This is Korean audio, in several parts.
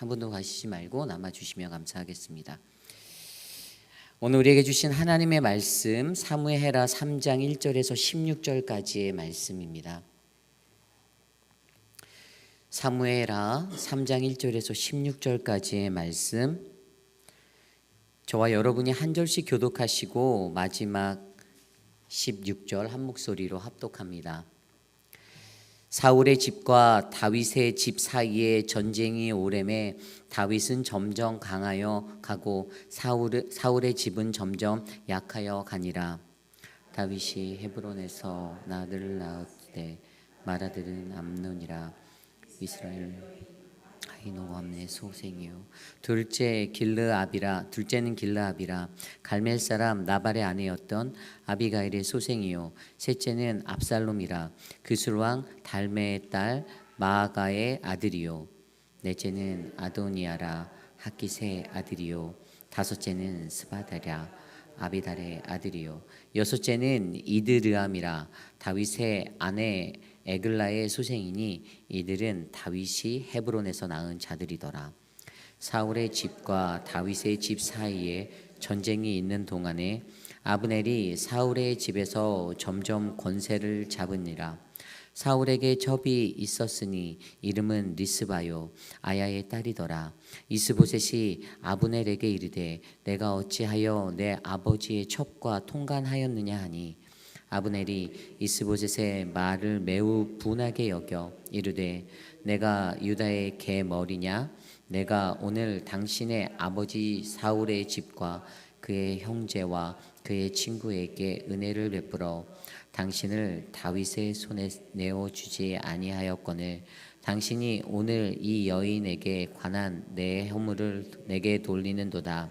한 분도 가시지 말고 남아주시면 감사하겠습니다. 오늘 우리에게 주신 하나님의 말씀 사무엘하 3장 1절에서 16절까지의 말씀입니다. 사무엘하 3장 1절에서 16절까지의 말씀, 저와 여러분이 한 절씩 교독하시고 마지막 16절 한 목소리로 합독합니다. 사울의 집과 다윗의 집 사이에 전쟁이 오래매 다윗은 점점 강하여 가고 사울의 집은 점점 약하여 가니라. 다윗이 헤브론에서 나들을 낳았되 맏아들은 암논이라. 이스라엘 아히노함의 소생이요. 둘째는 길르압이라. 갈멜 사람 나발의 아내였던 아비가일의 소생이요. 셋째는 압살롬이라. 그술 왕 달메의 딸 마아가의 아들이요. 넷째는 아도니아라. 하깃의 아들이요. 다섯째는 스바다랴. 아비달의 아들이요. 여섯째는 이드르암이라. 다윗의 아내 에글라의 소생이니 이들은 다윗이 헤브론에서 낳은 자들이더라. 사울의 집과 다윗의 집 사이에 전쟁이 있는 동안에 아브넬이 사울의 집에서 점점 권세를 잡으니라. 사울에게 첩이 있었으니 이름은 리스바요 아야의 딸이더라. 이스보셋이 아브넬에게 이르되 내가 어찌하여 내 아버지의 첩과 통간하였느냐 하니 아브넬이 이스보셋의 말을 매우 분하게 여겨 이르되 내가 유다의 개 머리냐? 내가 오늘 당신의 아버지 사울의 집과 그의 형제와 그의 친구에게 은혜를 베풀어 당신을 다윗의 손에 내어주지 아니하였거늘 당신이 오늘 이 여인에게 관한 내 허물을 내게 돌리는도다.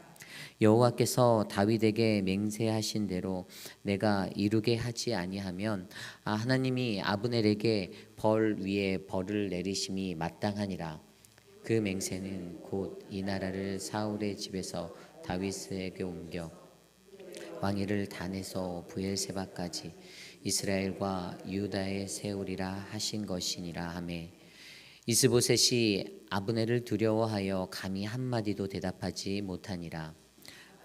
여호와께서 다윗에게 맹세하신 대로 내가 이루게 하지 아니하면 하나님이 아브넬에게 벌 위에 벌을 내리심이 마땅하니라. 그 맹세는 곧 이 나라를 사울의 집에서 다윗에게 옮겨 왕위를 단에서 부엘세바까지 이스라엘과 유다에 세우리라 하신 것이니라 하매 이스보셋이 아브넬을 두려워하여 감히 한마디도 대답하지 못하니라.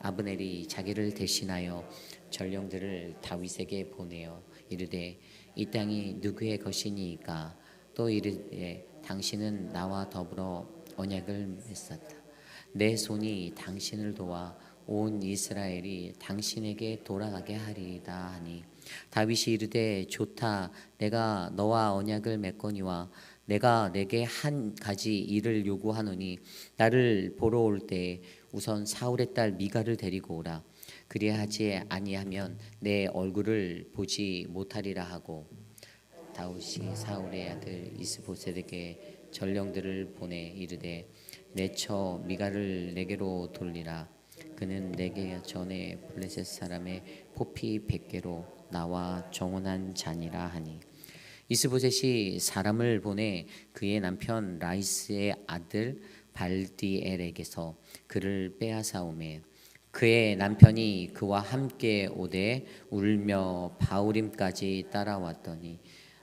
아브넬이 자기를 대신하여 전령들을 다윗에게 보내어 이르되 이 땅이 누구의 것이니이까? 또 이르되 당신은 나와 더불어 언약을 맺었다. 내 손이 당신을 도와 온 이스라엘이 당신에게 돌아가게 하리이다 하니 다윗이 이르되 좋다. 내가 너와 언약을 맺거니와 내가 내게 한 가지 일을 요구하노니 나를 보러 올 때 우선 사울의 딸 미가를 데리고 오라. 그리하지 아니하면 내 얼굴을 보지 못하리라 하고 다윗이 사울의 아들 이스보셋에게 전령들을 보내 이르되 내 처 미가를 내게로 돌리라. 그는 내게 전에 블레셋 사람의 포피 100개로 나와 정혼한 자니라 하니 이스보셋이 사람을 보내 그의 남편 라이스의 아들 발디엘에게서 그를 빼앗아오매 그의 남편이 그와 함께 오되 울며 바우림까지 따라왔더니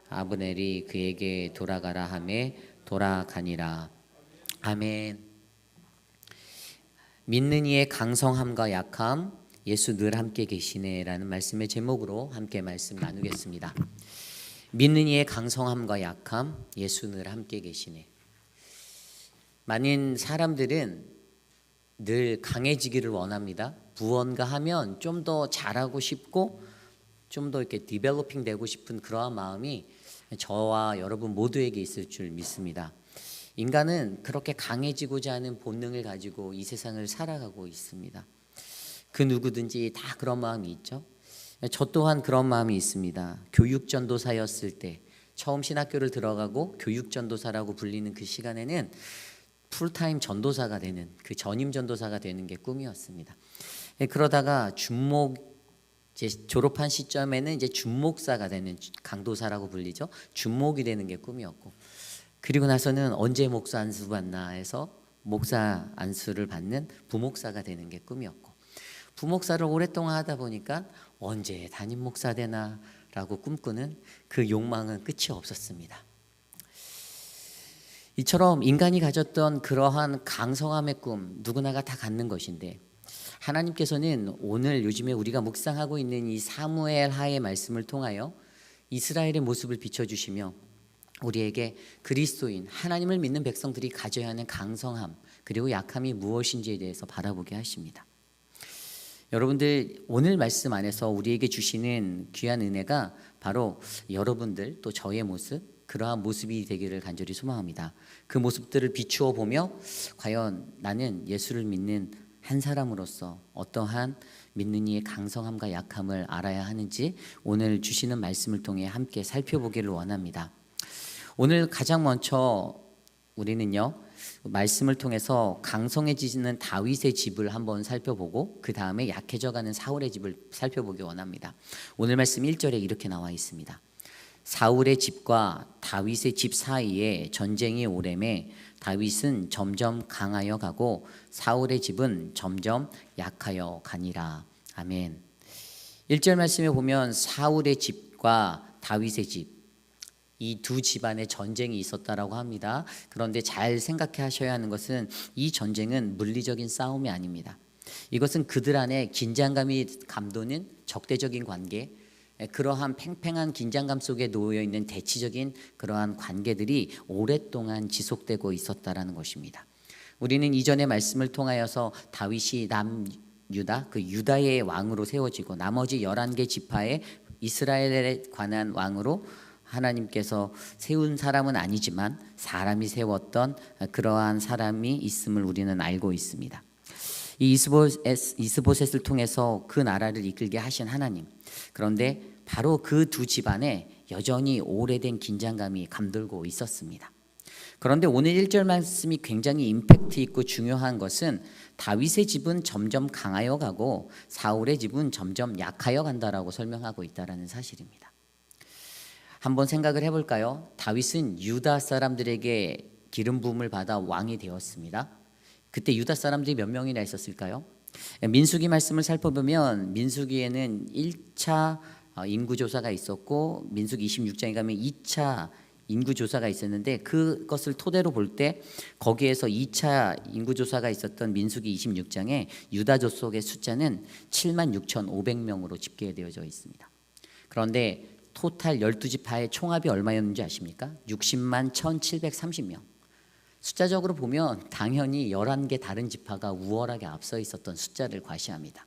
아브넬이 그에게 돌아가라 하매 돌아가니라. 아멘. 믿는 이의 강성함과 약함, 예수 늘 함께 계시네라는 말씀의 제목으로 함께 말씀 나누겠습니다. 믿는 이의 강성함과 약함, 예수 늘 함께 계시네. 많은 사람들은 늘 강해지기를 원합니다. 무언가하면 좀 더 잘하고 싶고 좀 더 이렇게 디벨로핑 되고 싶은 그러한 마음이 저와 여러분 모두에게 있을 줄 믿습니다. 인간은 그렇게 강해지고자 하는 본능을 가지고 이 세상을 살아가고 있습니다. 그 누구든지 다 그런 마음이 있죠. 저 또한 그런 마음이 있습니다. 교육전도사였을 때 처음 신학교를 들어가고 교육전도사라고 불리는 그 시간에는 풀타임 전도사가 되는 그 전임 전도사가 되는 게 꿈이었습니다. 그러다가 이제 졸업한 시점에는 이제 준목사가 되는 강도사라고 불리죠. 준목이 되는 게 꿈이었고 그리고 나서는 언제 목사 안수 받나 해서 목사 안수를 받는 부목사가 되는 게 꿈이었고 부목사를 오랫동안 하다 보니까 언제 담임 목사 되나라고 꿈꾸는 그 욕망은 끝이 없었습니다. 이처럼 인간이 가졌던 그러한 강성함의 꿈 누구나가 다 갖는 것인데 하나님께서는 오늘 요즘에 우리가 묵상하고 있는 이 사무엘 하의 말씀을 통하여 이스라엘의 모습을 비춰주시며 우리에게 그리스도인 하나님을 믿는 백성들이 가져야 하는 강성함 그리고 약함이 무엇인지에 대해서 바라보게 하십니다. 여러분들 오늘 말씀 안에서 우리에게 주시는 귀한 은혜가 바로 여러분들 또 저의 모습 그러한 모습이 되기를 간절히 소망합니다. 그 모습들을 비추어 보며 과연 나는 예수를 믿는 한 사람으로서 어떠한 믿는 이의 강성함과 약함을 알아야 하는지 오늘 주시는 말씀을 통해 함께 살펴보기를 원합니다. 오늘 가장 먼저 우리는요 말씀을 통해서 강성해지는 다윗의 집을 한번 살펴보고 그 다음에 약해져가는 사울의 집을 살펴보기 원합니다. 오늘 말씀 1절에 이렇게 나와 있습니다. 사울의 집과 다윗의 집 사이에 전쟁이 오래매 다윗은 점점 강하여 가고 사울의 집은 점점 약하여 가니라. 아멘. 1절 말씀에 보면 사울의 집과 다윗의 집 이 두 집안의 전쟁이 있었다라고 합니다. 그런데 잘 생각해 하셔야 하는 것은 이 전쟁은 물리적인 싸움이 아닙니다. 이것은 그들 안에 긴장감이 감도는 적대적인 관계 그러한 팽팽한 긴장감 속에 놓여 있는 대치적인 그러한 관계들이 오랫동안 지속되고 있었다라는 것입니다. 우리는 이전의 말씀을 통하여서 다윗이 남유다 그 유다의 왕으로 세워지고 나머지 11개 지파의 이스라엘에 관한 왕으로 하나님께서 세운 사람은 아니지만 사람이 세웠던 그러한 사람이 있음을 우리는 알고 있습니다. 이 이스보셋을 통해서 그 나라를 이끌게 하신 하나님. 그런데 바로 그 두 집안에 여전히 오래된 긴장감이 감돌고 있었습니다. 그런데 오늘 1절 말씀이 굉장히 임팩트 있고 중요한 것은 다윗의 집은 점점 강하여 가고 사울의 집은 점점 약하여 간다라고 설명하고 있다는 사실입니다. 한번 생각을 해볼까요? 다윗은 유다 사람들에게 기름 부음을 받아 왕이 되었습니다. 그때 유다 사람들이 몇 명이나 있었을까요? 민수기 말씀을 살펴보면 민수기에는 1차 인구조사가 있었고 민수기 26장에 가면 2차 인구조사가 있었는데 그것을 토대로 볼 때 거기에서 2차 인구조사가 있었던 민수기 26장에 유다 족속의 숫자는 76,500명으로 집계되어져 있습니다. 그런데 토탈 12지파의 총합이 얼마였는지 아십니까? 60만 1,730명. 숫자적으로 보면 당연히 11개 다른 지파가 우월하게 앞서 있었던 숫자를 과시합니다.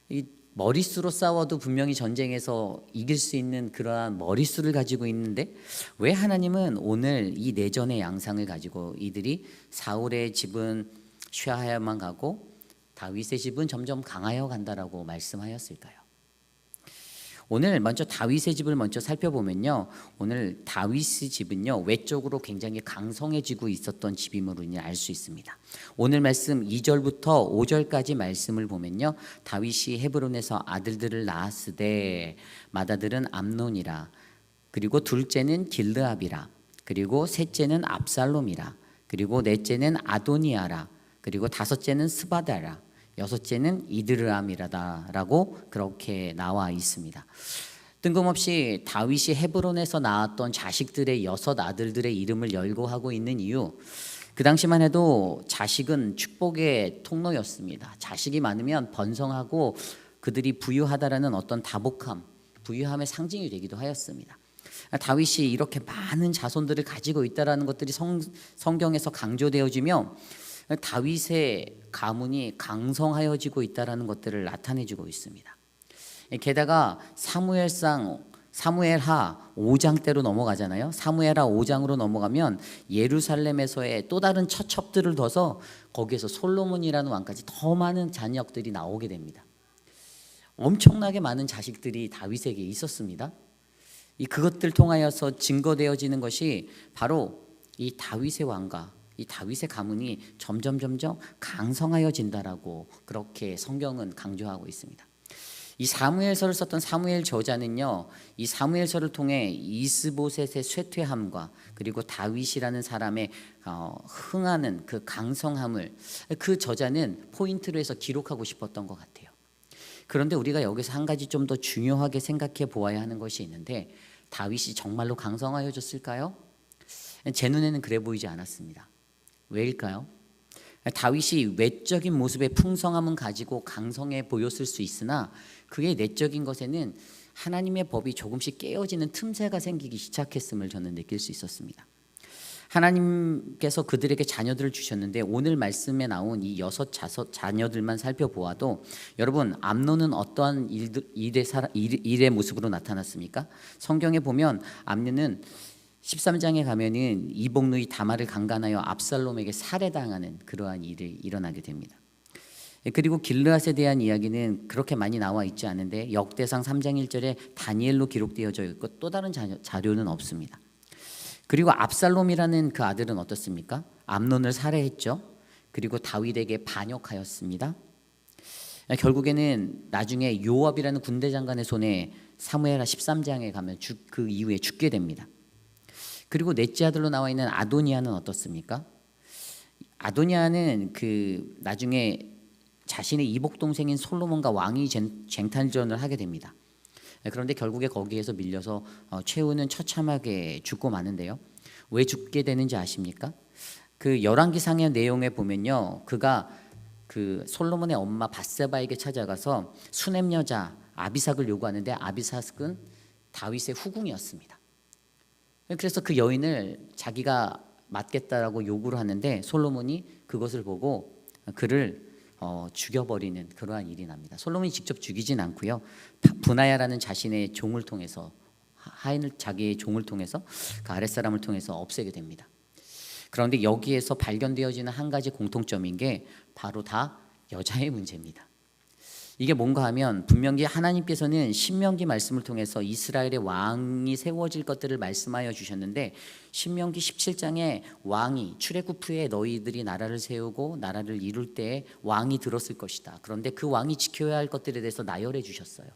이 머릿수로 싸워도 분명히 전쟁에서 이길 수 있는 그러한 머릿수를 가지고 있는데 왜 하나님은 오늘 이 내전의 양상을 가지고 이들이 사울의 집은 쇠하여만 가고 다윗의 집은 점점 강하여 간다라고 말씀하였을까요? 오늘 먼저 다윗의 집을 먼저 살펴보면요. 오늘 다윗의 집은요. 외적으로 굉장히 강성해지고 있었던 집임으로 알 수 있습니다. 오늘 말씀 2절부터 5절까지 말씀을 보면요. 다윗이 헤브론에서 아들들을 낳았으되 맏아들은 암논이라 그리고 둘째는 길르압이라 그리고 셋째는 압살롬이라 그리고 넷째는 아도니아라 그리고 다섯째는 스바다라 여섯째는 이드르암이라다라고 그렇게 나와 있습니다. 뜬금없이 다윗이 헤브론에서 낳았던 자식들의 6 아들들의 이름을 열거하고 있는 이유, 그 당시만 해도 자식은 축복의 통로였습니다. 자식이 많으면 번성하고 그들이 부유하다라는 어떤 다복함, 부유함의 상징이 되기도 하였습니다. 다윗이 이렇게 많은 자손들을 가지고 있다라는 것들이 성경에서 강조되어지며 다윗의 가문이 강성하여지고 있다라는 것들을 나타내주고 있습니다. 게다가 사무엘하 5장 때로 넘어가잖아요. 사무엘하 5장으로 넘어가면 예루살렘에서의 또 다른 처첩들을 둬서 거기에서 솔로몬이라는 왕까지 더 많은 자녀들이 나오게 됩니다. 엄청나게 많은 자식들이 다윗에게 있었습니다. 그것들 통하여서 증거되어지는 것이 바로 이 다윗의 왕가 이 다윗의 가문이 점점 강성하여진다라고 그렇게 성경은 강조하고 있습니다. 이 사무엘서를 썼던 사무엘 저자는요, 이 사무엘서를 통해 이스보셋의 쇠퇴함과 그리고 다윗이라는 사람의 흥하는 그 강성함을 그 저자는 포인트로 해서 기록하고 싶었던 것 같아요. 그런데 우리가 여기서 한 가지 좀 더 중요하게 생각해 보아야 하는 것이 있는데 다윗이 정말로 강성하여졌을까요? 제 눈에는 그래 보이지 않았습니다. 왜일까요? 다윗이 외적인 모습의 풍성함은 가지고 강성해 보였을 수 있으나 그의 내적인 것에는 하나님의 법이 조금씩 깨어지는 틈새가 생기기 시작했음을 저는 느낄 수 있었습니다. 하나님께서 그들에게 자녀들을 주셨는데 오늘 말씀에 나온 이 6 자녀들만 살펴보아도 여러분 암논은 어떠한 일의 모습으로 나타났습니까? 성경에 보면 암논은 13장에 가면은 이복누이 다말을 강간하여 압살롬에게 살해당하는 그러한 일이 일어나게 됩니다. 그리고 길르앗에 대한 이야기는 그렇게 많이 나와 있지 않은데 역대상 3장 1절에 다니엘로 기록되어져 있고 또 다른 자료는 없습니다. 그리고 압살롬이라는 그 아들은 어떻습니까? 암논을 살해했죠. 그리고 다윗에게 반역하였습니다. 결국에는 나중에 요압이라는 군대 장관의 손에 사무엘하 13장에 가면 그 이후에 죽게 됩니다. 그리고 넷째 아들로 나와 있는 아도니아는 어떻습니까? 아도니아는 그 나중에 자신의 이복 동생인 솔로몬과 왕위 쟁탈전을 하게 됩니다. 그런데 결국에 거기에서 밀려서 최후는 처참하게 죽고 마는데요. 왜 죽게 되는지 아십니까? 그 열왕기상의 내용에 보면요, 그가 그 솔로몬의 엄마 밧세바에게 찾아가서 수냄 여자 아비삭을 요구하는데 아비삭은 다윗의 후궁이었습니다. 그래서 그 여인을 자기가 맡겠다라고 요구를 하는데 솔로몬이 그것을 보고 그를 죽여버리는 그러한 일이 납니다. 솔로몬이 직접 죽이진 않고요. 분하야라는 자신의 종을 통해서 하인을 자기의 종을 통해서 그 아랫사람을 통해서 없애게 됩니다. 그런데 여기에서 발견되어지는 한 가지 공통점인 게 바로 다 여자의 문제입니다. 이게 뭔가 하면 분명히 하나님께서는 신명기 말씀을 통해서 이스라엘의 왕이 세워질 것들을 말씀하여 주셨는데 신명기 17장에 왕이 출애굽 후에 너희들이 나라를 세우고 나라를 이룰 때에 왕이 들었을 것이다. 그런데 그 왕이 지켜야 할 것들에 대해서 나열해 주셨어요.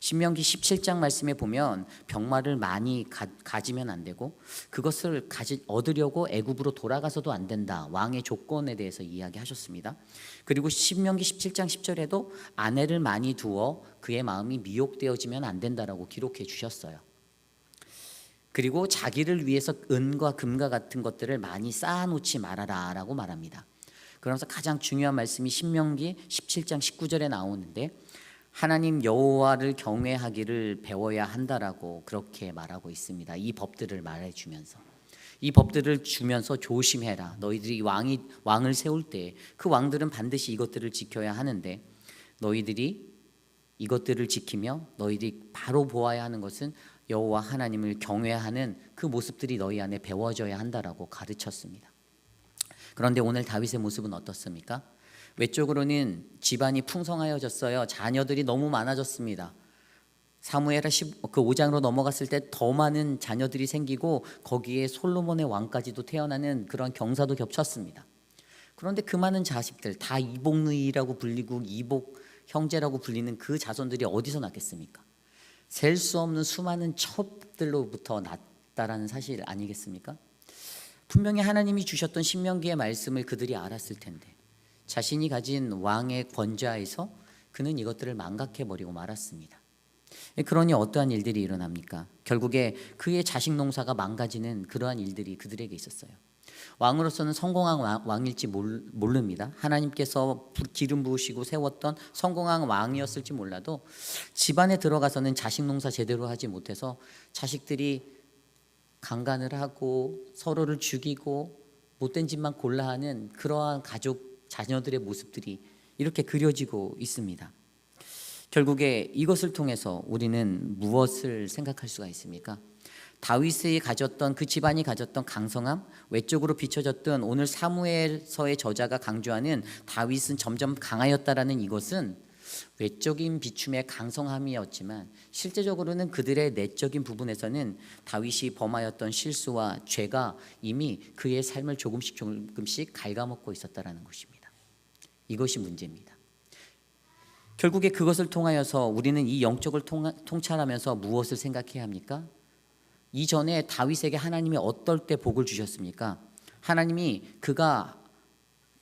신명기 17장 말씀에 보면 병마를 많이 가지면 안 되고 그것을 얻으려고 애굽으로 돌아가서도 안 된다. 왕의 조건에 대해서 이야기하셨습니다. 그리고 신명기 17장 10절에도 아내를 많이 두어 그의 마음이 미혹되어지면 안 된다라고 기록해 주셨어요. 그리고 자기를 위해서 은과 금과 같은 것들을 많이 쌓아놓지 말아라 라고 말합니다. 그러면서 가장 중요한 말씀이 신명기 17장 19절에 나오는데 하나님 여호와를 경외하기를 배워야 한다라고 그렇게 말하고 있습니다. 이 법들을 말해주면서 이 법들을 주면서 조심해라. 너희들이 왕을 세울 때 그 왕들은 반드시 이것들을 지켜야 하는데 너희들이 이것들을 지키며 너희들이 바로 보아야 하는 것은 여호와 하나님을 경외하는 그 모습들이 너희 안에 배워져야 한다라고 가르쳤습니다. 그런데 오늘 다윗의 모습은 어떻습니까? 외적으로는 집안이 풍성하여졌어요. 자녀들이 너무 많아졌습니다. 사무엘하 5장으로 넘어갔을 때 더 많은 자녀들이 생기고 거기에 솔로몬의 왕까지도 태어나는 그런 경사도 겹쳤습니다. 그런데 그 많은 자식들 다 이복누이라고 불리고 이복 형제라고 불리는 그 자손들이 어디서 났겠습니까? 셀 수 없는 수많은 첩들로부터 났다라는 사실 아니겠습니까? 분명히 하나님이 주셨던 신명기의 말씀을 그들이 알았을 텐데 자신이 가진 왕의 권좌에서 그는 이것들을 망각해버리고 말았습니다. 그러니 어떠한 일들이 일어납니까? 결국에 그의 자식 농사가 망가지는 그러한 일들이 그들에게 있었어요. 왕으로서는 성공한 왕일지 모릅니다. 하나님께서 기름 부으시고 세웠던 성공한 왕이었을지 몰라도 집안에 들어가서는 자식 농사 제대로 하지 못해서 자식들이 강간을 하고 서로를 죽이고 못된 짓만 골라 하는 그러한 가족 자녀들의 모습들이 이렇게 그려지고 있습니다. 결국에 이것을 통해서 우리는 무엇을 생각할 수가 있습니까? 다윗이 가졌던 그 집안이 가졌던 강성함, 외적으로 비춰졌던 오늘 사무엘서의 저자가 강조하는 다윗은 점점 강하였다라는 이것은 외적인 비춤의 강성함이었지만 실제적으로는 그들의 내적인 부분에서는 다윗이 범하였던 실수와 죄가 이미 그의 삶을 조금씩 갉아먹고 있었다라는 것입니다. 이것이 문제입니다. 결국에 그것을 통하여서 우리는 이 영적을 통찰하면서 무엇을 생각해야 합니까? 이전에 다윗에게 하나님이 어떨 때 복을 주셨습니까? 하나님이 그가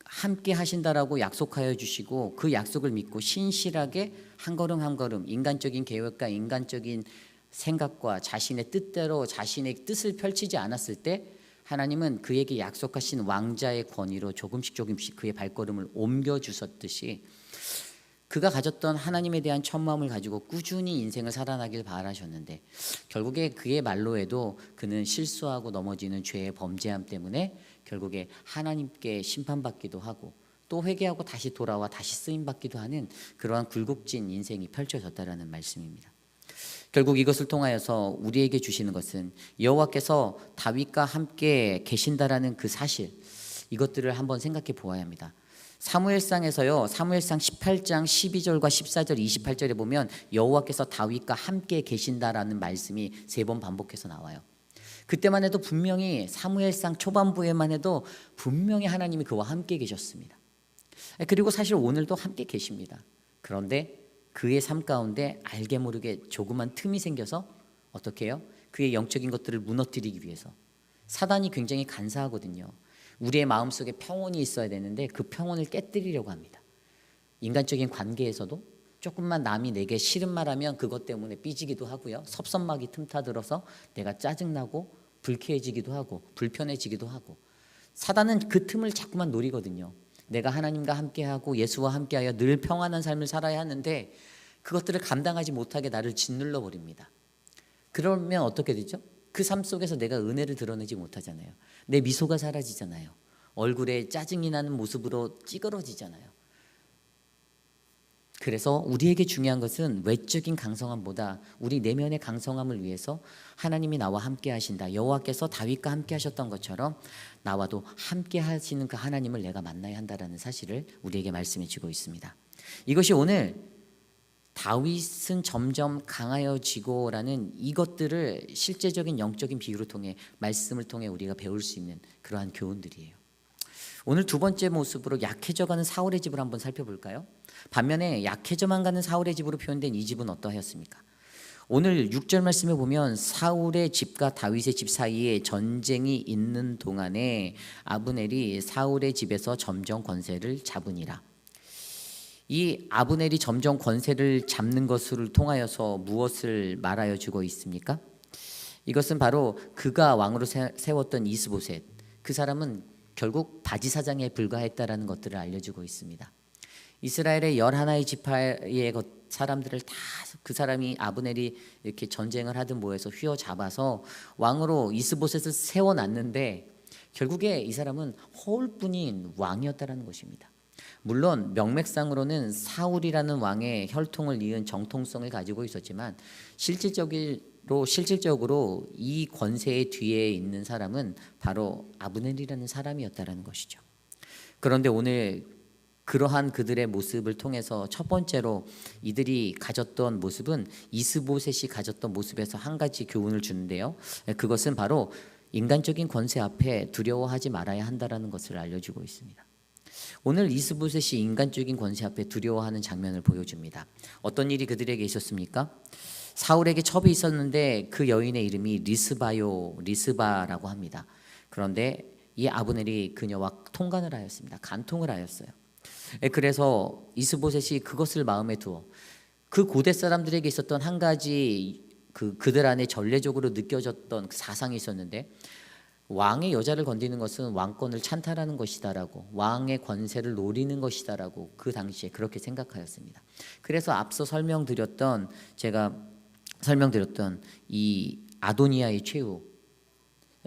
함께 하신다라고 약속하여 주시고 그 약속을 믿고 신실하게 한 걸음 한 걸음 인간적인 계획과 인간적인 생각과 자신의 뜻대로 자신의 뜻을 펼치지 않았을 때 하나님은 그에게 약속하신 왕자의 권위로 조금씩 그의 발걸음을 옮겨 주셨듯이 그가 가졌던 하나님에 대한 첫마음을 가지고 꾸준히 인생을 살아나길 바라셨는데 결국에 그의 말로에도 그는 실수하고 넘어지는 죄의 범죄함 때문에 결국에 하나님께 심판받기도 하고 또 회개하고 다시 돌아와 다시 쓰임받기도 하는 그러한 굴곡진 인생이 펼쳐졌다라는 말씀입니다. 결국 이것을 통하여서 우리에게 주시는 것은 여호와께서 다윗과 함께 계신다라는 그 사실, 이것들을 한번 생각해 보아야 합니다. 사무엘상에서요, 사무엘상 18장 12절과 14절 28절에 보면 여호와께서 다윗과 함께 계신다라는 말씀이 3번 반복해서 나와요. 그때만 해도 분명히 사무엘상 초반부에만 해도 분명히 하나님이 그와 함께 계셨습니다. 그리고 사실 오늘도 함께 계십니다. 그런데 그의 삶 가운데 알게 모르게 조그만 틈이 생겨서 어떻게 해요? 그의 영적인 것들을 무너뜨리기 위해서 사단이 굉장히 간사하거든요. 우리의 마음속에 평온이 있어야 되는데 그 평온을 깨뜨리려고 합니다. 인간적인 관계에서도 조금만 남이 내게 싫은 말하면 그것 때문에 삐지기도 하고요. 섭섭막이 틈타들어서 내가 짜증나고 불쾌해지기도 하고 불편해지기도 하고 사단은 그 틈을 자꾸만 노리거든요. 내가 하나님과 함께하고 예수와 함께하여 늘 평안한 삶을 살아야 하는데 그것들을 감당하지 못하게 나를 짓눌러 버립니다. 그러면 어떻게 되죠? 그 삶 속에서 내가 은혜를 드러내지 못하잖아요. 내 미소가 사라지잖아요. 얼굴에 짜증이 나는 모습으로 찌그러지잖아요. 그래서 우리에게 중요한 것은 외적인 강성함보다 우리 내면의 강성함을 위해서 하나님이 나와 함께 하신다. 여호와께서 다윗과 함께 하셨던 것처럼 나와도 함께 하시는 그 하나님을 내가 만나야 한다라는 사실을 우리에게 말씀해 주고 있습니다. 이것이 오늘 다윗은 점점 강하여지고라는 이것들을 실제적인 영적인 비유를 통해 말씀을 통해 우리가 배울 수 있는 그러한 교훈들이에요. 오늘 두 번째 모습으로 약해져가는 사울의 집을 한번 살펴볼까요? 반면에 약해져만 가는 사울의 집으로 표현된 이 집은 어떠하였습니까? 오늘 6절 말씀에 보면 사울의 집과 다윗의 집 사이에 전쟁이 있는 동안에 아브넬이 사울의 집에서 점점 권세를 잡으니라. 이 아브넬이 점점 권세를 잡는 것을 통하여서 무엇을 말하여 주고 있습니까? 이것은 바로 그가 왕으로 세웠던 이스보셋, 그 사람은 결국 바지사장에 불과했다라는 것들을 알려주고 있습니다. 이스라엘의 11의 지파의 사람들을 다 그 사람이 아브넬이 이렇게 전쟁을 하든 뭐해서 휘어잡아서 왕으로 이스보셋을 세워놨는데 결국에 이 사람은 허울뿐인 왕이었다라는 것입니다. 물론 명맥상으로는 사울이라는 왕의 혈통을 이은 정통성을 가지고 있었지만 실질적으로 이 권세의 뒤에 있는 사람은 바로 아브넬이라는 사람이었다라는 것이죠. 그런데 오늘 그러한 그들의 모습을 통해서 첫 번째로 이들이 가졌던 모습은 이스보셋이 가졌던 모습에서 한 가지 교훈을 주는데요. 그것은 바로 인간적인 권세 앞에 두려워하지 말아야 한다라는 것을 알려주고 있습니다. 오늘 이스보셋이 인간적인 권세 앞에 두려워하는 장면을 보여줍니다. 어떤 일이 그들에게 있었습니까? 사울에게 첩이 있었는데 그 여인의 이름이 리스바라고 합니다. 그런데 이 아브넬이 그녀와 통간을 하였습니다. 간통을 하였어요. 그래서 이스보셋이 그것을 마음에 두어 그 고대 사람들에게 있었던 한 가지 그들 안에 전례적으로 느껴졌던 사상이 있었는데 왕의 여자를 건드리는 것은 왕권을 찬탈하는 것이다라고 왕의 권세를 노리는 것이다라고 그 당시에 그렇게 생각하였습니다. 그래서 앞서 제가 설명드렸던 이 아도니아의 최후,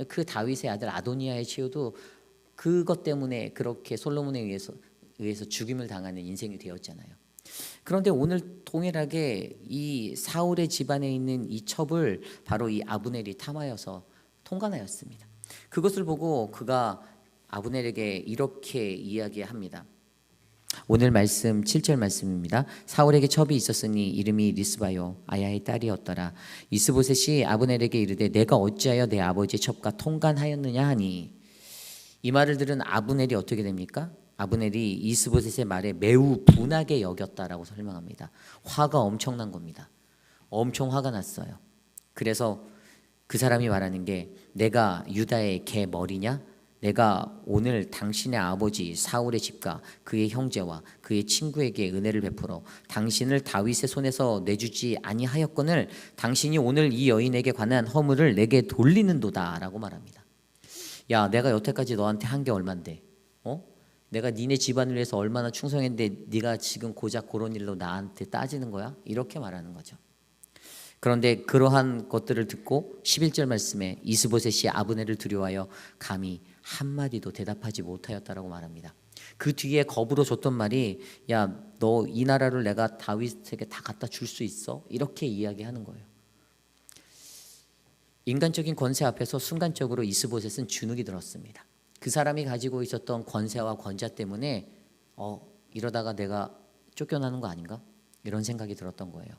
그 다윗의 아들 아도니아의 최후도 그것 때문에 그렇게 솔로몬에 의해서 죽임을 당하는 인생이 되었잖아요. 그런데 오늘 동일하게 이 사울의 집안에 있는 이 첩을 바로 이 아브넬이 탐하여서 통관하였습니다. 그것을 보고 그가 아브넬에게 이렇게 이야기합니다. 오늘 말씀 7절 말씀입니다. 사울에게 첩이 있었으니 이름이 리스바요 아야의 딸이었더라. 이스보셋이 아브넬에게 이르되 내가 어찌하여 내 아버지의 첩과 통관하였느냐 하니, 이 말을 들은 아브넬이 어떻게 됩니까? 아브넬이 이스보셋의 말에 매우 분하게 여겼다라고 설명합니다. 화가 엄청난 겁니다. 엄청 화가 났어요. 그래서 그 사람이 말하는 게 내가 유다의 개 머리냐? 내가 오늘 당신의 아버지 사울의 집과 그의 형제와 그의 친구에게 은혜를 베풀어 당신을 다윗의 손에서 내주지 아니하였거늘 당신이 오늘 이 여인에게 관한 허물을 내게 돌리는도다 라고 말합니다. 야, 내가 여태까지 너한테 한 게 얼만데? 내가 니네 집안을 위해서 얼마나 충성했는데 네가 지금 고작 그런 일로 나한테 따지는 거야? 이렇게 말하는 거죠. 그런데 그러한 것들을 듣고 11절 말씀에 이스보셋이 아브넬을 두려워하여 감히 한마디도 대답하지 못하였다라고 말합니다. 그 뒤에 겁으로 줬던 말이, 야, 너 이 나라를 내가 다윗에게 다 갖다 줄 수 있어? 이렇게 이야기하는 거예요. 인간적인 권세 앞에서 순간적으로 이스보셋은 주눅이 들었습니다. 그 사람이 가지고 있었던 권세와 권자 때문에 이러다가 내가 쫓겨나는 거 아닌가? 이런 생각이 들었던 거예요.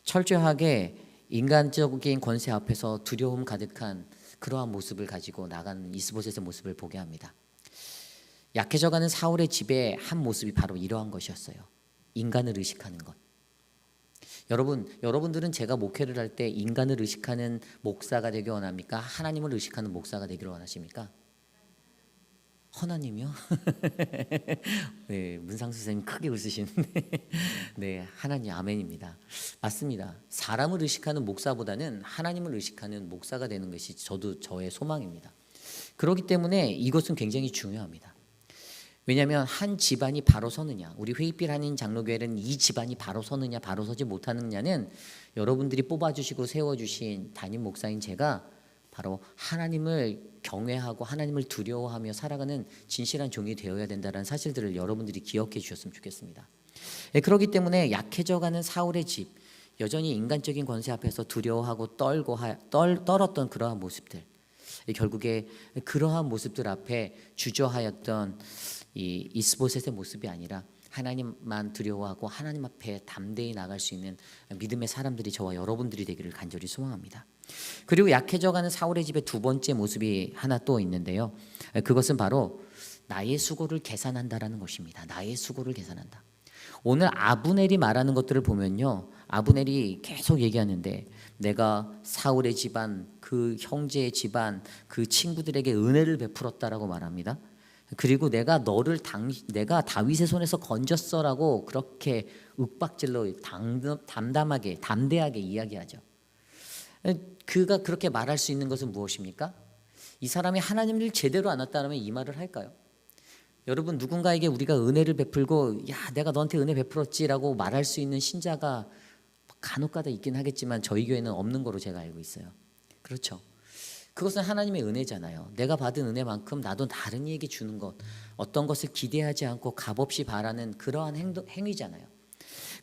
철저하게 인간적인 권세 앞에서 두려움 가득한 그러한 모습을 가지고 나가는 이스보셋의 모습을 보게 합니다. 약해져가는 사울의 집의 한 모습이 바로 이러한 것이었어요. 인간을 의식하는 것. 여러분들은 제가 목회를 할 때 인간을 의식하는 목사가 되기 원합니까? 하나님을 의식하는 목사가 되기를 원하십니까? 하나님이요? 네, 문상수 선생님 크게 웃으시는데 네, 하나님 아멘입니다. 맞습니다. 사람을 의식하는 목사보다는 하나님을 의식하는 목사가 되는 것이 저의 소망입니다. 그렇기 때문에 이것은 굉장히 중요합니다. 왜냐하면 한 집안이 바로 서느냐, 우리 회의필 한인 장로교회는 이 집안이 바로 서느냐 바로 서지 못하느냐는 여러분들이 뽑아주시고 세워주신 담임 목사인 제가 바로 하나님을 경외하고 하나님을 두려워하며 살아가는 진실한 종이 되어야 된다는 사실들을 여러분들이 기억해 주셨으면 좋겠습니다. 그렇기 때문에 약해져가는 사울의 집, 여전히 인간적인 권세 앞에서 두려워하고 떨었던 그러한 모습들, 결국에 그러한 모습들 앞에 주저하였던 이 이스보셋의 모습이 아니라 하나님만 두려워하고 하나님 앞에 담대히 나갈 수 있는 믿음의 사람들이 저와 여러분들이 되기를 간절히 소망합니다. 그리고 약해져가는 사울의 집의 두 번째 모습이 하나 또 있는데요. 그것은 바로 나의 수고를 계산한다라는 것입니다. 나의 수고를 계산한다. 오늘 아브넬이 말하는 것들을 보면요, 아브넬이 계속 얘기하는데 내가 사울의 집안, 그 형제의 집안, 그 친구들에게 은혜를 베풀었다라고 말합니다. 그리고 내가 내가 다윗의 손에서 건졌어라고 그렇게 윽박질러 담대하게 이야기하죠. 그가 그렇게 말할 수 있는 것은 무엇입니까? 이 사람이 하나님을 제대로 안 왔다면 이 말을 할까요? 여러분, 누군가에게 우리가 은혜를 베풀고 야, 내가 너한테 은혜 베풀었지라고 말할 수 있는 신자가 간혹가다 있긴 하겠지만 저희 교회는 없는 거로 제가 알고 있어요. 그렇죠? 그것은 하나님의 은혜잖아요. 내가 받은 은혜만큼 나도 다른 이에게 주는 것, 어떤 것을 기대하지 않고 값없이 바라는 그러한 행위잖아요.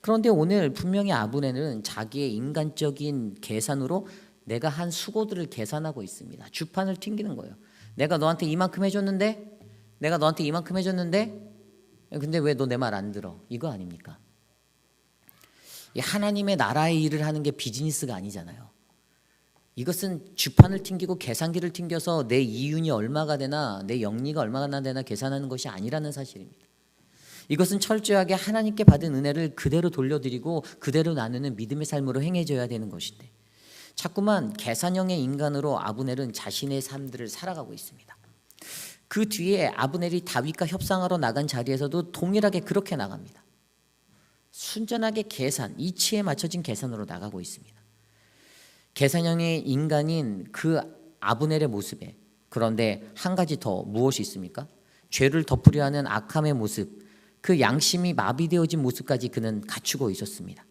그런데 오늘 분명히 아브넬은 자기의 인간적인 계산으로 내가 한 수고들을 계산하고 있습니다. 주판을 튕기는 거예요. 내가 너한테 이만큼 해줬는데, 근데 왜 너 내 말 안 들어? 이거 아닙니까? 하나님의 나라의 일을 하는 게 비즈니스가 아니잖아요. 이것은 주판을 튕기고 계산기를 튕겨서 내 이윤이 얼마가 되나, 내 영리가 얼마나 되나 계산하는 것이 아니라는 사실입니다. 이것은 철저하게 하나님께 받은 은혜를 그대로 돌려드리고 그대로 나누는 믿음의 삶으로 행해져야 되는 것인데, 자꾸만 계산형의 인간으로 아브넬은 자신의 삶들을 살아가고 있습니다. 그 뒤에 아브넬이 다윗과 협상하러 나간 자리에서도 동일하게 그렇게 나갑니다. 순전하게 이치에 맞춰진 계산으로 나가고 있습니다. 계산형의 인간인 그 아브넬의 모습에, 그런데 한 가지 더 무엇이 있습니까? 죄를 덮으려 하는 악함의 모습, 그 양심이 마비되어진 모습까지 그는 갖추고 있었습니다.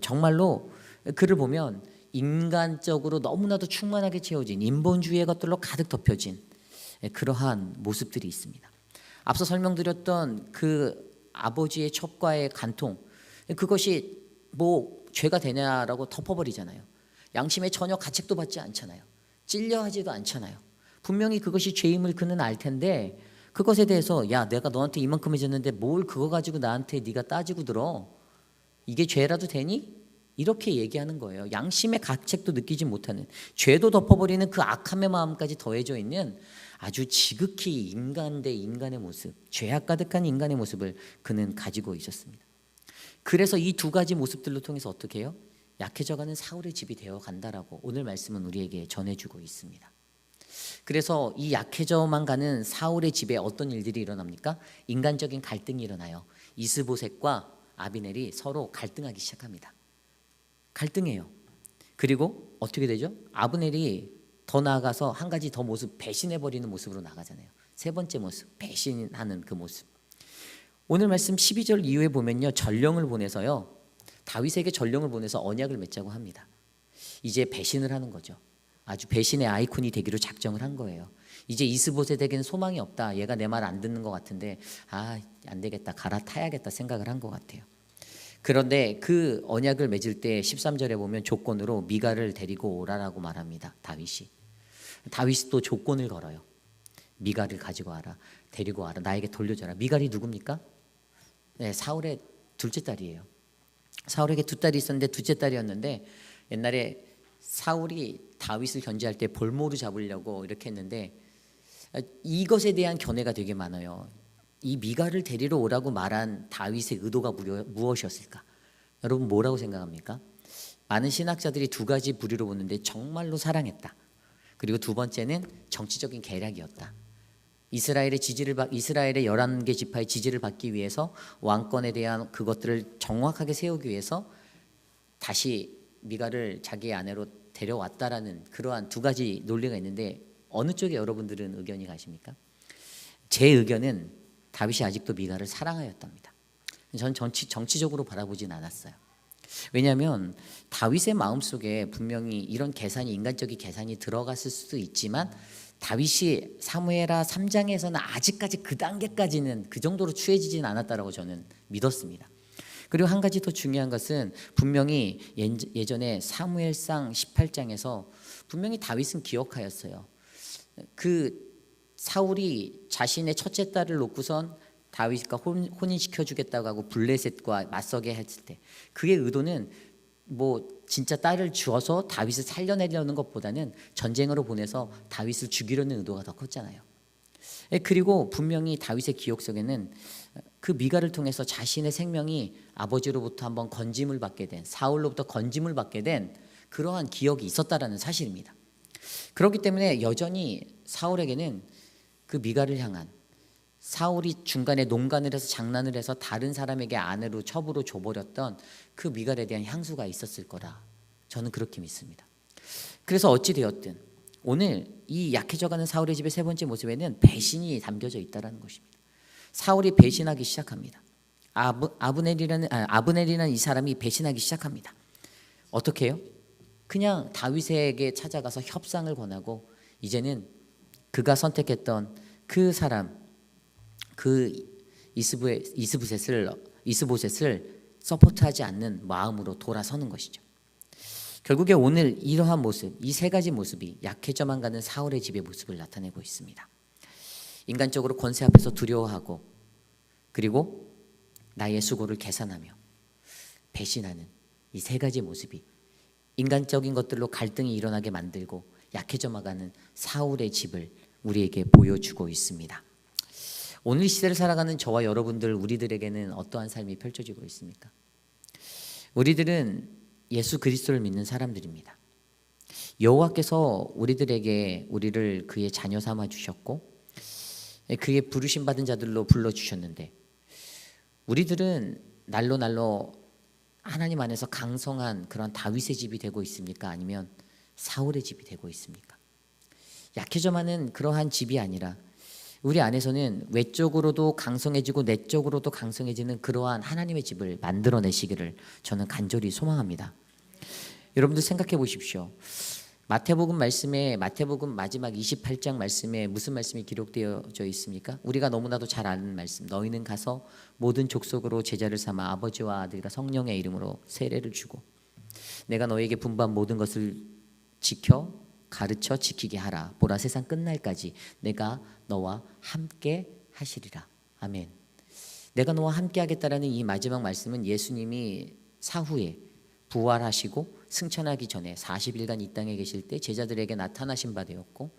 정말로 그를 보면 인간적으로 너무나도 충만하게 채워진 인본주의의 것들로 가득 덮여진 그러한 모습들이 있습니다. 앞서 설명드렸던 그 아버지의 첩과의 간통, 그것이 뭐 죄가 되냐라고 덮어버리잖아요. 양심에 전혀 가책도 받지 않잖아요. 찔려하지도 않잖아요. 분명히 그것이 죄임을 그는 알 텐데 그것에 대해서 야, 내가 너한테 이만큼 해줬는데 뭘 그거 가지고 나한테 네가 따지고 들어? 이게 죄라도 되니? 이렇게 얘기하는 거예요. 양심의 가책도 느끼지 못하는, 죄도 덮어버리는 그 악함의 마음까지 더해져 있는 아주 지극히 인간 대 인간의 모습, 죄악 가득한 인간의 모습을 그는 가지고 있었습니다. 그래서 이 두 가지 모습들로 통해서 어떻게 해요? 약해져가는 사울의 집이 되어 간다라고 오늘 말씀은 우리에게 전해주고 있습니다. 그래서 이 약해져만 가는 사울의 집에 어떤 일들이 일어납니까? 인간적인 갈등이 일어나요. 이스보셋과 아비넬이 서로 갈등하기 시작합니다. 갈등해요. 그리고 어떻게 되죠? 아브넬이 더 나아가서 한 가지 더 모습, 배신해버리는 모습으로 나가잖아요. 세 번째 모습, 배신하는 그 모습. 오늘 말씀 12절 이후에 보면요, 전령을 보내서요, 다윗에게 전령을 보내서 언약을 맺자고 합니다. 이제 배신을 하는 거죠. 아주 배신의 아이콘이 되기로 작정을 한 거예요. 이제 이스보셋에게는 소망이 없다. 얘가 내 말 안 듣는 것 같은데 안 되겠다, 갈아타야겠다 생각을 한 것 같아요. 그런데 그 언약을 맺을 때 13절에 보면 조건으로 미갈을 데리고 오라라고 말합니다. 다윗이 또 조건을 걸어요. 미갈을 가지고 와라, 데리고 와라, 나에게 돌려줘라. 미갈이 누굽니까? 네, 사울의 둘째 딸이에요. 사울에게 두 딸이 있었는데 둘째 딸이었는데, 옛날에 사울이 다윗을 견제할 때 볼모로 잡으려고 이렇게 했는데, 이것에 대한 견해가 되게 많아요. 이 미갈을 데리러 오라고 말한 다윗의 의도가 무엇이었을까? 여러분 뭐라고 생각합니까? 많은 신학자들이 두 가지 부류로 보는데, 정말로 사랑했다, 그리고 두 번째는 정치적인 계략이었다. 이스라엘의 11개 지파의 지지를 받기 위해서, 왕권에 대한 그것들을 정확하게 세우기 위해서 다시 미갈을 자기의 아내로 데려왔다라는 그러한 두 가지 논리가 있는데, 어느 쪽에 여러분들은 의견이 가십니까? 제 의견은 다윗이 아직도 미갈을 사랑하였답니다. 전 정치적으로 바라보진 않았어요. 왜냐하면 다윗의 마음속에 분명히 이런 계산이, 인간적인 계산이 들어갔을 수도 있지만, 다윗이 사무엘하 3장에서는 아직까지 그 단계까지는 그 정도로 취해지진 않았다라고 저는 믿었습니다. 그리고 한 가지 더 중요한 것은, 분명히 예전에 사무엘상 18장에서 분명히 다윗은 기억하였어요. 그 사울이 자신의 첫째 딸을 놓고선 다윗과 혼인시켜주겠다고 하고 블레셋과 맞서게 했을 때, 그의 의도는 뭐 진짜 딸을 주어서 다윗을 살려내려는 것보다는 전쟁으로 보내서 다윗을 죽이려는 의도가 더 컸잖아요. 그리고 분명히 다윗의 기억 속에는 그 미갈을 통해서 자신의 생명이 아버지로부터 한번 건짐을 받게 된, 사울로부터 건짐을 받게 된 그러한 기억이 있었다라는 사실입니다. 그렇기 때문에 여전히 사울에게는 그 미갈을 향한, 사울이 중간에 농간을 해서 장난을 해서 다른 사람에게 아내로 첩으로 줘버렸던 그 미갈에 대한 향수가 있었을 거라 저는 그렇게 믿습니다. 그래서 어찌 되었든 오늘 이 약해져가는 사울의 집의 세 번째 모습에는 배신이 담겨져 있다는 것입니다. 사울이 배신하기 시작합니다. 아브넬이라는 이 사람이 배신하기 시작합니다. 어떻게 해요? 그냥 다윗에게 찾아가서 협상을 권하고, 이제는 그가 선택했던 그 사람, 그 이스보셋을 서포트하지 않는 마음으로 돌아서는 것이죠. 결국에 오늘 이러한 모습, 이 세 가지 모습이 약해져만 가는 사울의 집의 모습을 나타내고 있습니다. 인간적으로 권세 앞에서 두려워하고, 그리고 나의 수고를 계산하며 배신하는 이 세 가지 모습이 인간적인 것들로 갈등이 일어나게 만들고 약해져만 가는 사울의 집을 우리에게 보여주고 있습니다. 오늘 시대를 살아가는 저와 여러분들, 우리들에게는 어떠한 삶이 펼쳐지고 있습니까? 우리들은 예수 그리스도를 믿는 사람들입니다. 여호와께서 우리를 그의 자녀 삼아 주셨고, 그의 부르심 받은 자들로 불러주셨는데, 우리들은 날로 하나님 안에서 강성한 그런 다윗의 집이 되고 있습니까? 아니면 사울의 집이 되고 있습니까? 약해져만은 그러한 집이 아니라 우리 안에서는 외적으로도 강성해지고 내적으로도 강성해지는 그러한 하나님의 집을 만들어내시기를 저는 간절히 소망합니다. 여러분들 생각해 보십시오. 마태복음 마지막 28장 말씀에 무슨 말씀이 기록되어져 있습니까? 우리가 너무나도 잘 아는 말씀, 너희는 가서 모든 족속으로 제자를 삼아 아버지와 아들과 성령의 이름으로 세례를 주고 내가 너희에게 분부한 모든 것을 지켜 가르쳐 지키게 하라. 보라, 세상 끝날까지 내가 너와 함께 하시리라. 아멘. 내가 너와 함께 하겠다라는 이 마지막 말씀은 예수님이 사후에 부활하시고 승천하기 전에 40일간 이 땅에 계실 때 제자들에게 나타나신 바 되었고,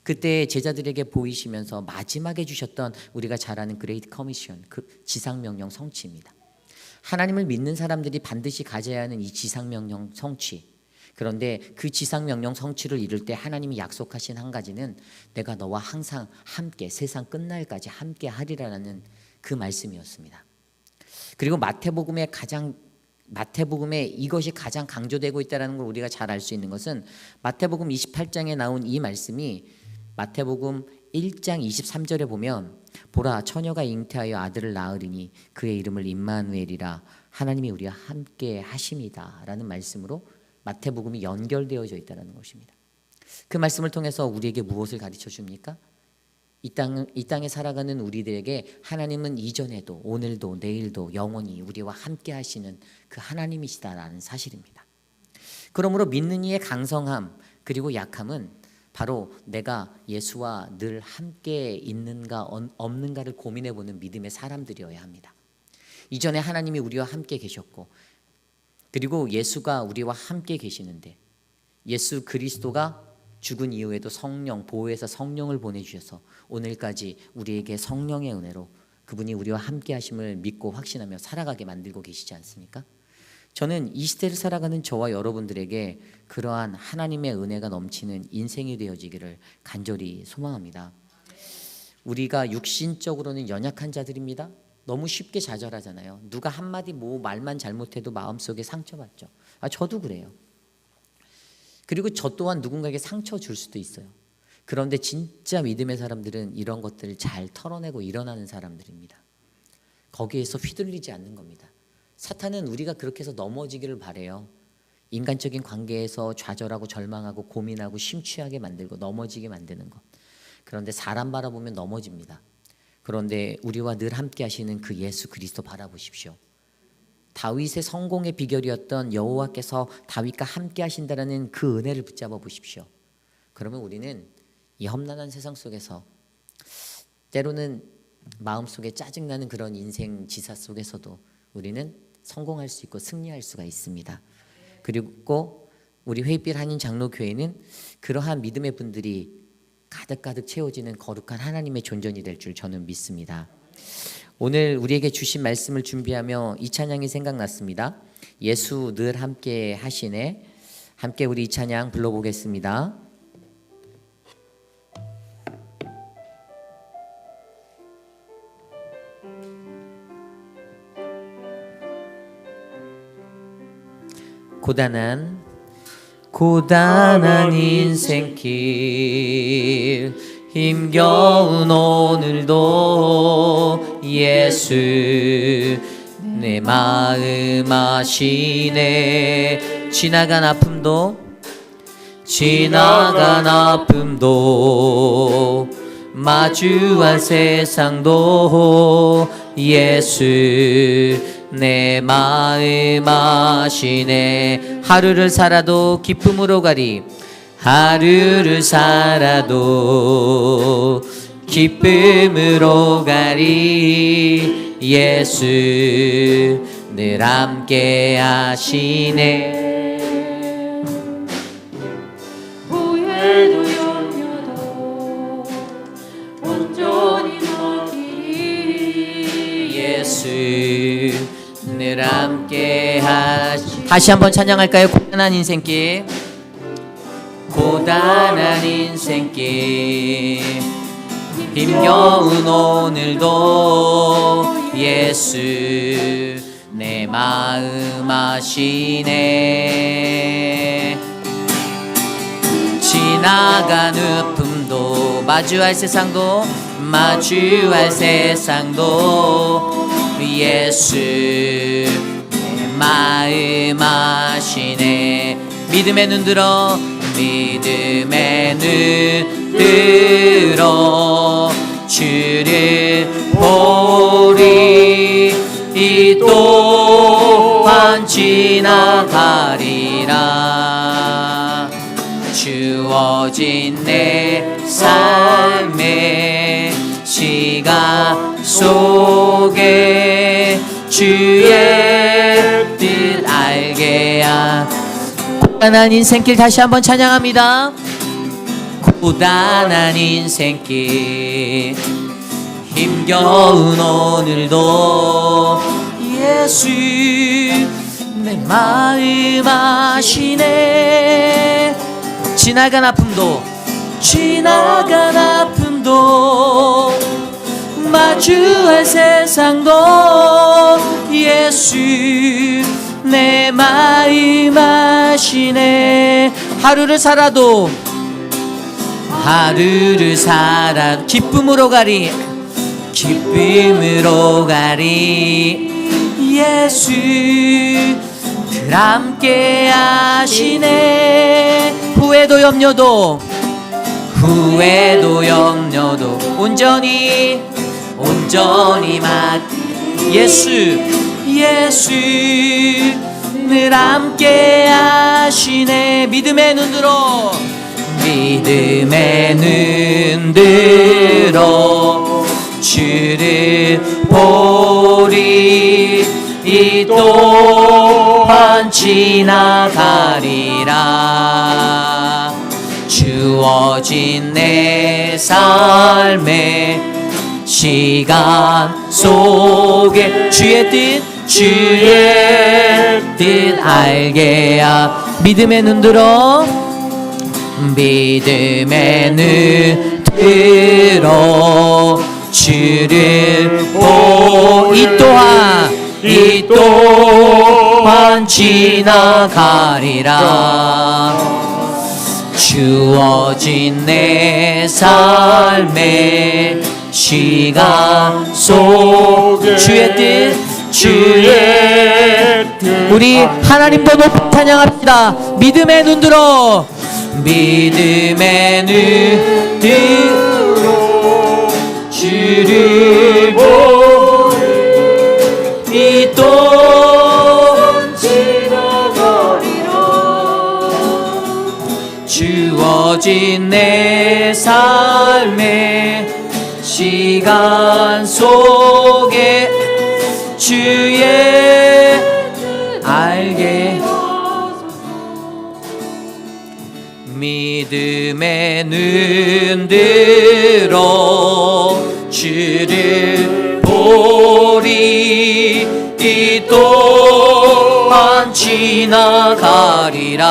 그때 제자들에게 보이시면서 마지막에 주셨던 우리가 잘 아는 그레이트 커미션, 그 지상명령 성취입니다. 하나님을 믿는 사람들이 반드시 가져야 하는 이 지상명령 성취. 그런데 그 지상명령 성취를 이룰 때 하나님이 약속하신 한 가지는 내가 너와 항상 함께, 세상 끝날까지 함께 하리라는 그 말씀이었습니다. 그리고 마태복음의 가장 마태복음에 이것이 가장 강조되고 있다는 걸 우리가 잘 알 수 있는 것은 마태복음 28장에 나온 이 말씀이 마태복음 1장 23절에 보면 보라 처녀가 잉태하여 아들을 낳으리니 그의 이름을 임마누엘이라 하나님이 우리와 함께 하심이다 라는 말씀으로 마태복음이 연결되어져 있다는 것입니다. 그 말씀을 통해서 우리에게 무엇을 가르쳐 줍니까? 이 땅에 살아가는 우리들에게 하나님은 이전에도 오늘도 내일도 영원히 우리와 함께 하시는 그 하나님이시다라는 사실입니다. 그러므로 믿는 이의 강성함 그리고 약함은 바로 내가 예수와 늘 함께 있는가 없는가를 고민해보는 믿음의 사람들이어야 합니다. 이전에 하나님이 우리와 함께 계셨고 그리고 예수가 우리와 함께 계시는데 예수 그리스도가 죽은 이후에도 성령, 보혜사 성령을 보내주셔서 오늘까지 우리에게 성령의 은혜로 그분이 우리와 함께 하심을 믿고 확신하며 살아가게 만들고 계시지 않습니까? 저는 이 시대를 살아가는 저와 여러분들에게 그러한 하나님의 은혜가 넘치는 인생이 되어지기를 간절히 소망합니다. 우리가 육신적으로는 연약한 자들입니다. 너무 쉽게 좌절하잖아요. 누가 한마디 말만 잘못해도 마음속에 상처받죠. 저도 그래요. 그리고 저 또한 누군가에게 상처 줄 수도 있어요. 그런데 진짜 믿음의 사람들은 이런 것들을 잘 털어내고 일어나는 사람들입니다. 거기에서 휘둘리지 않는 겁니다. 사탄은 우리가 그렇게 해서 넘어지기를 바라요. 인간적인 관계에서 좌절하고 절망하고 고민하고 심취하게 만들고 넘어지게 만드는 것. 그런데 사람 바라보면 넘어집니다. 그런데 우리와 늘 함께 하시는 그 예수 그리스도 바라보십시오. 다윗의 성공의 비결이었던 여호와께서 다윗과 함께 하신다라는 그 은혜를 붙잡아 보십시오. 그러면 우리는 이 험난한 세상 속에서 때로는 마음속에 짜증나는 그런 인생 지사 속에서도 우리는 성공할 수 있고 승리할 수가 있습니다. 그리고 우리 회빛 한인 장로교회는 그러한 믿음의 분들이 가득가득 채워지는 거룩한 하나님의 존전이 될 줄 저는 믿습니다. 오늘 우리에게 주신 말씀을 준비하며 이 찬양이 생각났습니다. 예수 늘 함께 하시네. 함께 우리 이 찬양 불러보겠습니다. 고단한 인생길 힘겨운 오늘도 예수 내 마음 아시네. 지나간 아픔도 마주할 세상도 예수 내 마음 아시네. 하루를 살아도 기쁨으로 가리. 하루를 살아도 기쁨으로 가리. 예수 늘 함께 하시네. 후회도 염려도 온전히 넘기리. 예수 늘 함께 하시네. 다시 한번 찬양할까요? 고단한 인생길 힘겨운 오늘도 예수 내 마음 아시네. 지나간 아픔도 마주할 세상도 예수 내 마음 아시네. 믿음의 눈 들어 주를 보리. 이 또한 지나가리라. 주어진 내 삶의 시간 속에 주의 뜻 알게 하. 고단한 인생길 다시 한번 찬양합니다. 고단한 인생길 힘겨운 오늘도 예수 내 마음 아시네. 지나간 아픔도 마주할 세상도 예수 내 마음 아시네. 하루를 살아도 기쁨으로 가리, 기쁨으로 가리. 예수 늘 함께 하시네. 후회도 염려도 온전히 예수 늘 함께 하시네. 믿음의 눈 들어 주를 보리. 이 또한 지나가리라. 주어진 내 삶의 시간 속에 주의 뜻 알게 믿음의 눈 들어 주를 이 또한 지나가리라. 주어진 내 삶의 시간 속에 주의 뜻 우리 하나님 더 높이 찬양합시다. 믿음의 눈 들어 주를 보리. 이 또한 지나가리라. 주어진 내 삶의 시간 속에 주의 알게 믿음의 눈 들어 주를 보리. 이 또한 지나가리라.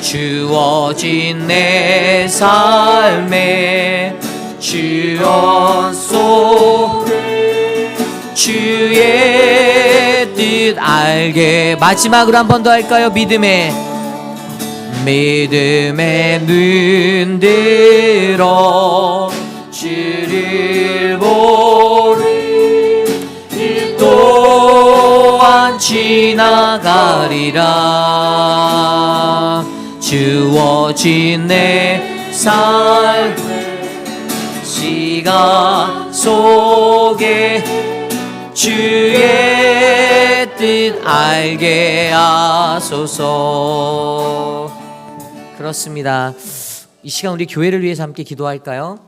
주어진 내 삶의 주연 속에 주의 뜻 알게. 마지막으로 한 번 더 할까요? 믿음의 눈 들어 주를 보리. 이 또한 지나가리라. 주어진 내 삶의 시간 속에 주의 뜻 알게 하소서. 그렇습니다. 이 시간 우리 교회를 위해서 함께 기도할까요?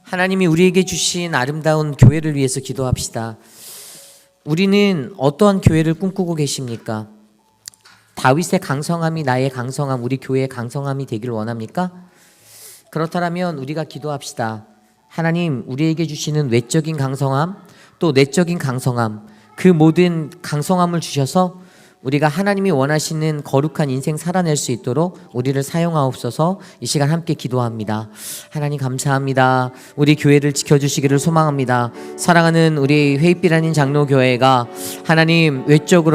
하나님이 우리에게 주신 아름다운 교회를 위해서 기도합시다. 우리는 어떠한 교회를 꿈꾸고 계십니까? 다윗의 강성함이 나의 강성함, 우리 교회의 강성함이 되기를 원합니까? 그렇다면 우리가 기도합시다. 하나님, 우리에게 주시는 외적인 강성함, 또 내적인 강성함, 그 모든 강성함을 주셔서 우리가 하나님이 원하시는 거룩한 인생 살아낼 수 있도록 우리를 사용하옵소서. 이 시간 함께 기도합니다. 하나님 감사합니다. 우리 교회를 지켜주시기를 소망합니다. 사랑하는 우리 회입비라는 장로교회가 하나님 외적으로